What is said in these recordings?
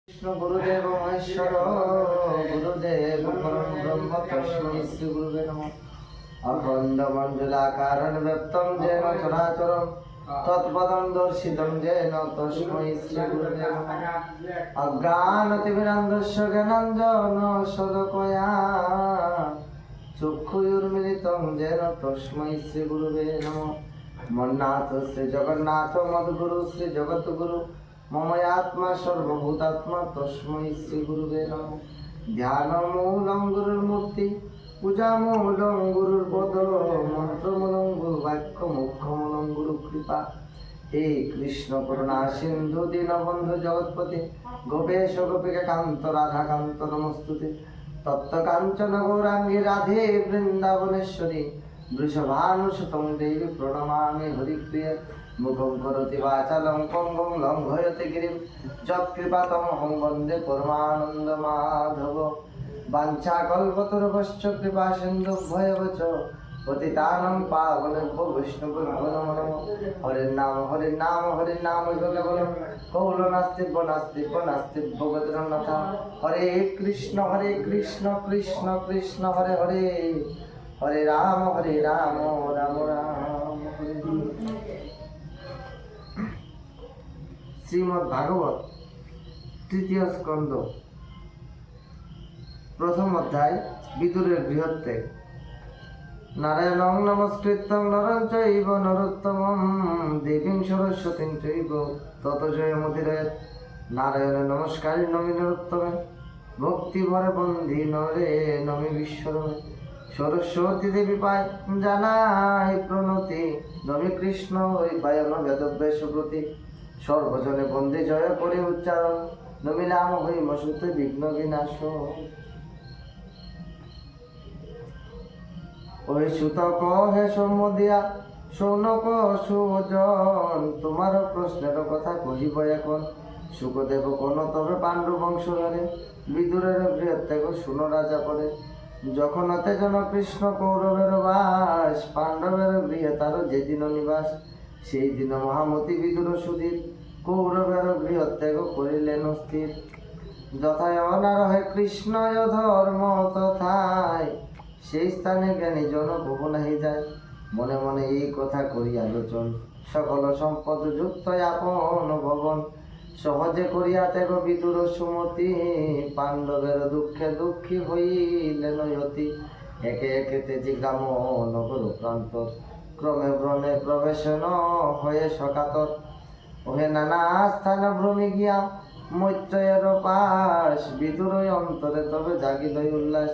কৃষ্ণ গুরুদেব মহেশ্বর গুরুদেব পরম ব্রহ্ম তস্मै শ্রী গুরুবে নমঃ। অখণ্ড মণ্ডলাকারং ব্যক্তং যেন চরাচরং তৎপদং দর্শিতং যেন তস্मै শ্রী গুরুবে নমঃ। অজ্ঞানতিমিরান্ধস্য জ্ঞানাঞ্জন শলাকয়া চক্ষুর্মিলিতং যেন তস্मै শ্রী গুরুবে নমঃ। মন্নাথ শ্রী জগন্নাথ মদ্গুরু শ্রী জগৎগুরু মম আত্মা সর্বভূতাত্মা তস্मै শ্রী গুরুবে নমঃ। ধ্যানমূলং গুরুর মূর্তি পূজামূলং গুরুর পদ মন্ত্রমূলং গুরু বাক্য মুখ্যমূলং গুরু কৃপা। হে কৃষ্ণ করুণা সিন্ধু দীনবন্ধু জগৎপতি গোপেশ গোপিকা কান্ত রাধা কান্ত নমস্তুতে। তপ্ত কাঞ্চন গৌরাঙ্গী রাধে বৃন্দাবনেশ্বরী বৃষভানুসুতং দেবী প্রণমামি হরিপ্রিয়ে। মুখং করোতি বাচালং পঙ্গং লঙ্ঘয়তে গিরিম যৎকৃপাতমহং বন্দে পরমানন্দ মাধব। বাঞ্ছাকল্পতরুভ্যশ্চ কৃপা সিন্ধুভ্যেব চ পতিতানাং পাবনেভ্যো বৈষ্ণবেভ্যো নমো নমঃ। হরির নাম কেবলম কৌলনাস্তিব্য নাস্তিব্য নাস্তিব্য গতিরন্যথা। হরে কৃষ্ণ কৃষ্ণ কৃষ্ণ হরে হরে, হরে রাম রাম রাম হরে হরে। শ্রীমদ্ ভাগবত তৃতীয় স্কন্ধ প্রথম অধ্যায় বিদুরের বৃহত্যাগ। নারায়ণং নমস্কৃত্যং নরং চৈব নরোত্তমং দেবীং সরস্বতীং চৈব ততো জয়মুদীরয়েৎ। নারায়ণে নমস্কারী নমি নরোত্তমে ভক্তি ভরে বন্ধি নরে নমি বিশ্বরমে। সরস্বতী দেবী পায় জানাই প্রণতি নমি কৃষ্ণ ওই পায়ন বেদব্যে সুব্রতি। সর্বজনে বন্দে জয় করে উচ্চারণ নমি নাম হই মসুতে বিঘ্ন বিনাশ। ওই সুতক হে সম্মদিয়া সৌনক সুজন তোমার প্রশ্নের কথা কহিব এখন। সুখদেব কোন তবে পাণ্ডু বংশ ধরে বিদুরের বৃহত্যাগ শুনো রাজা পরে। যখন অতেজন কৃষ্ণ কৌরবের বাস পাণ্ডবের গৃহে তার যেদিন নিবাস। সেই দিন মহামতি বিদুর সুধীর কৌরবের বৃহত্যাগ করিলেন স্থির। যথায় অনারহে কৃষ্ণয় ধর্ম তথায় সেই স্থানে জ্ঞানী জন বহু নাহি যায়। মনে মনে এই কথা করি আলোচন সকল সম্পদ যুক্ত আপন ভবন। সহজে করিয়া ত্যাগ বিদুর সুমতি পাণ্ডবের দুঃখে দুঃখী হইলেন অতি। একে একে তেজি গ্রাম নগর প্রান্ত ক্রমে ব্রণে প্রবেশন হয়ে সকাতর। ওহে নানা স্থান ভ্রমি গিয়া মৈত্রেয়ের পাশ বিদুর অন্তরে তবে জাগিল উল্লাস।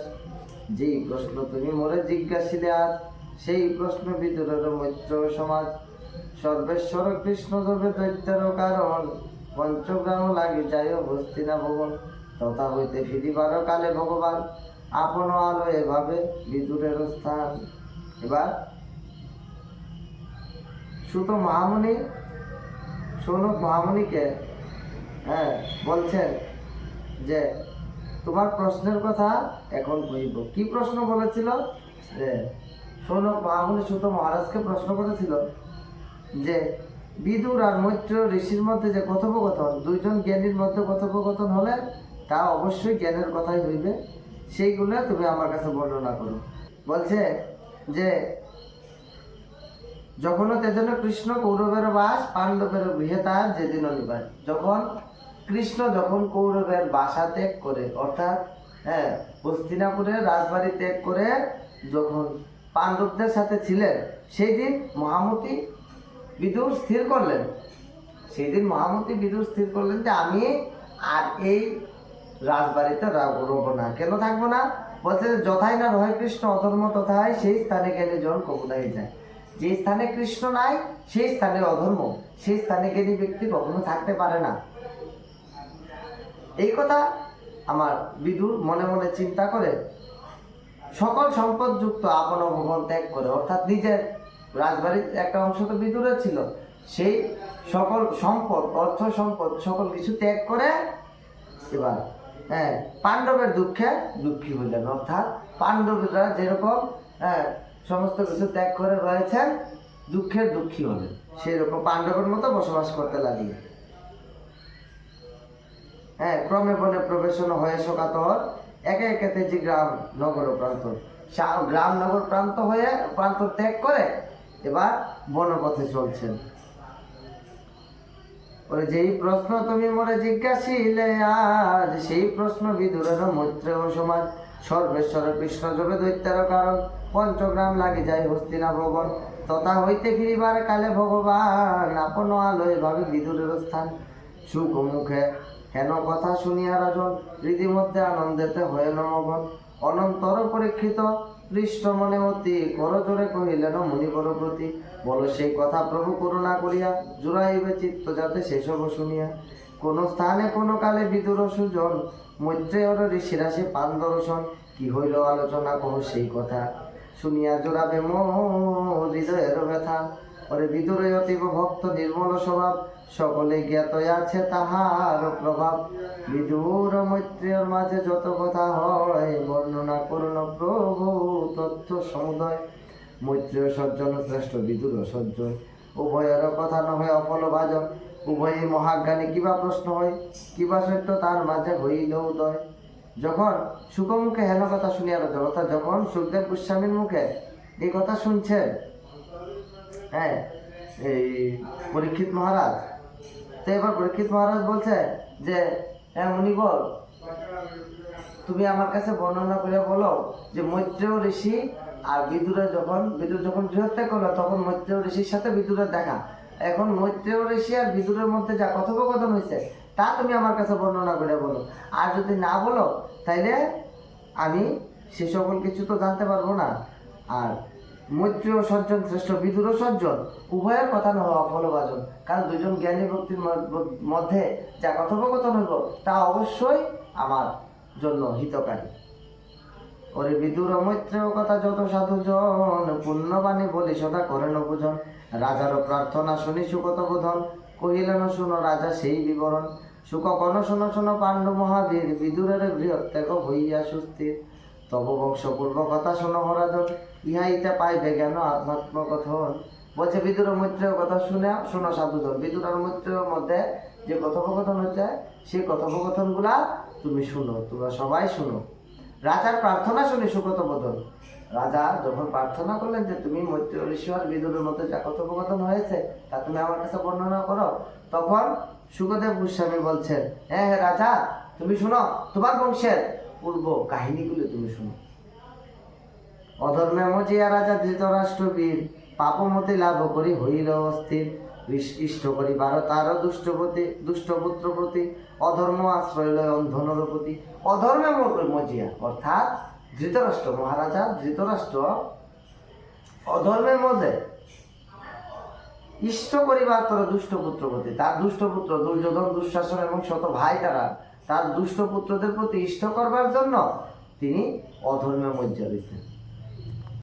যেই প্রশ্ন তুমি মোরে জিজ্ঞাসিলে আজ সেই প্রশ্ন বিদুরের মৈত্র সমাজ। সর্বেশ্বর কৃষ্ণ তবে দৈত্যের কারণ পঞ্চগ্রাম লাগি যায় বস্তি না ভবন। তথা হইতে ফিরিবার কালে ভগবান আপন আলো এভাবে বিদুরের স্থান। এবার সুত মহামুনি সৌনক মহামুনিকে বলছেন যে তোমার প্রশ্নের কথা এখন কইব। কি প্রশ্ন বলেছিল? যে সৌনক মহামুনি সুত মহারাজকে প্রশ্ন করেছিল যে বিদুর আর মৈত্র ঋষির মধ্যে যে কথোপকথন, দুইজন জ্ঞানীর মধ্যে কথোপকথন হলে তা অবশ্যই জ্ঞানের কথাই হইবে, সেইগুলো তুমি আমার কাছে বর্ণনা করো। বলছে যে যখন তেজন্য কৃষ্ণ কৌরবের বাস পাণ্ডবের গৃহে তার যেদিন নিবাস। যখন কৌরবের বাসা ত্যাগ করে অর্থাৎ হস্তিনাপুরের রাজবাড়ি ত্যাগ করে যখন পাণ্ডবদের সাথে ছিলেন সেই দিন মহামতি বিদুর স্থির করলেন যে আমি আর এই রাজবাড়িতে রব না। কেন থাকবো না? বলছে যথাই না রহে কৃষ্ণ অধর্ম তথায় সেই স্থানে জ্ঞানী জন কখনোই যায়। যে স্থানে কৃষ্ণ নাই সেই স্থানে অধর্ম, সেই স্থানে জ্ঞানী ব্যক্তি কখনো থাকতে পারে না। এই কথা আমার বিদুর মনে মনে চিন্তা করে সকল সম্পদ যুক্ত আপন ভবন ত্যাগ করে, অর্থাৎ নিজের রাজবাড়ির একটা অংশ তো বিদুরের ছিল, সেই সকল সম্পদ অর্থ সম্পদ সকল কিছু ত্যাগ করে এবার পাণ্ডবের দুঃখে দুঃখী হইলেন। অর্থাৎ পাণ্ডবরা যেরকম সমস্ত কিছু ত্যাগ করে রয়েছেন দুঃখের দুঃখী হলেন, সেই রকম পাণ্ডবের মতো বসবাস করতে লাগলেন। হ্যাঁ, ক্রমে বনে প্রবেশন হয়ে শোকাতর, একে একে তেজি গ্রাম নগর প্রান্ত। গ্রাম নগর প্রান্ত ত্যাগ করে এবার বনপথে চলছেন। ওরে যেই প্রশ্ন তুমি মোরে জিজ্ঞাসিলে আজ, সেই প্রশ্ন বিদুরের মৈত্রেয় সমাজ। সর্বেশ্বর কৃষ্ণ জবে দৈত্যার কারণ, পঞ্চগ্রাম লাগি যায় হস্তিনা ভবন। তথা হইতে ফিরিবার কালে ভগবান, আপন আলোয় ভাবে বিদুরের স্থান। সুখ মুখে হেন কথা শুনিয়া রাজন, রীতিমধ্যে আনন্দেতে হয়েন মগন। অনন্তর পরীক্ষিত দৃষ্ট মনে অতি, করজোরে কহিলেন মুনিবর প্রতি। বলো সেই কথা প্রভু করুণা করিয়া, জুড়াইবে চিত্ত যাতে সেসব শুনিয়া। কোন স্থানে কোন কালে বিদুর সুজন, মৈত্রেয়র ঋষিরা সে পান দর্শন। কি হইল আলোচনা কহ সেই কথা, শুনিয়া জোড়াবে হৃদয়ের ব্যথা। ওরে বিদুরে অতীব ভক্ত নির্মল স্বভাব, সকলে জ্ঞাত আছে তাহার প্রভাব। বিদুর মৈত্রেয়র মাঝে যত কথা হয়, বর্ণনা করুন প্রভু তথ্য সমুদয়। মৈত্রেয় সজ্জন শ্রেষ্ঠ বিদুর সজ্জন, উভয়ের কথা নহে অফল ভাজন। উভয়ে মহাজ্ঞানী কিবা প্রশ্ন হয়, কিবা সত্য তার মাঝে হইল উদয়। যখন সুখমুখে হেন কথা শুনিয়া রাজন, অর্থাৎ যখন সুখদেব গোস্বামীর মুখে এই কথা শুনছে, হ্যাঁ, এই পরীক্ষিত মহারাজ, তো এবার পরীক্ষিত মহারাজ বলছে যে হ্যাঁ মুনিবর, তুমি আমার কাছে বর্ণনা করে বলো যে মৈত্রেয় ঋষি আর বিদুর যখন গৃহত্যাগ করলো, তখন মৈত্রেয় ঋষির সাথে বিদুরের দেখা। এখন মৈত্রেয় ঋষি আর বিদুরের মধ্যে যা কথোপকথন হয়েছে তা তুমি আমার কাছে বর্ণনা করে বলো। আর যদি না বলো তাইলে আমি সে সকল কিছু তো জানতে পারবো না। আর মৈত্রেয় সজ্জন শ্রেষ্ঠ বিদুর সজ্জন, উভয়ের কথা না হওয়া ফলভাজন। কারণ দুজন জ্ঞানী ব্যক্তির মধ্যে যা কথোপকথন হইব তা অবশ্যই আমার জন্য হিতকারী। ওরে বিদুর মৈত্রেয় কথা যত সাধুজন, পুণ্যবাণী বলি সদা করেন পূজন। রাজারও প্রার্থনা শুনি সুকত বোধন, কহিলেন শুনো রাজা সেই বিবরণ। সুখ কন শোনো শোনো পাণ্ডু মহাবীর, বিদুরের গৃহত্যাগ হইয়া সুস্থির। তব বংশপূর্ব কথা শোনো রাজন, ইহাইতে পাইবে জ্ঞান আধ্যাত্ম কথন। বলছে বিদুর মৈত্রেয় কথা শোনো সাধুজন। বিদুর আর মৈত্রেয়র মধ্যে যে কথোপকথন হচ্ছে সেই কথোপকথনগুলা তুমি শুনো, তোমরা সবাই শুনো। রাজার প্রার্থনা শুনি সুকত বোধন। রাজা যখন প্রার্থনা করলেন যে তুমি মৈত্রেয় ঋষি আর বিদুরের মধ্যে যা কথোপকথন হয়েছে তা তুমি আমার কাছে বর্ণনা করো, তখন সুখদেব গোস্বামী বলছেন হ্যাঁ হ্যাঁ রাজা, তুমি শুনো, তোমার বংশের পূর্ব কাহিনীগুলো তুমি শুনো। অধর্মে মজিয়া রাজা ধৃতরাষ্ট্রবীর, পাপমতি লাভ করি হইল অস্থির। ইষ্ট করিবার তার দুষ্টপুত্র প্রতি, অধর্ম আশ্রয় লয় অন্ধনর প্রতি। অধর্মে মজিয়া অর্থাৎ ধৃতরাষ্ট্র, মহারাজা ধৃতরাষ্ট্র অধর্মে মজে ইষ্ট করিবার তোর দুষ্টপুত্র প্রতি। তার দুষ্টপুত্র দুর্যোধন, দুঃশাসন এবং শত ভাই তার দুষ্টপুত্রদের প্রতি ইষ্ট করবার জন্য তিনি অধর্মে মজ্জা দিতেন।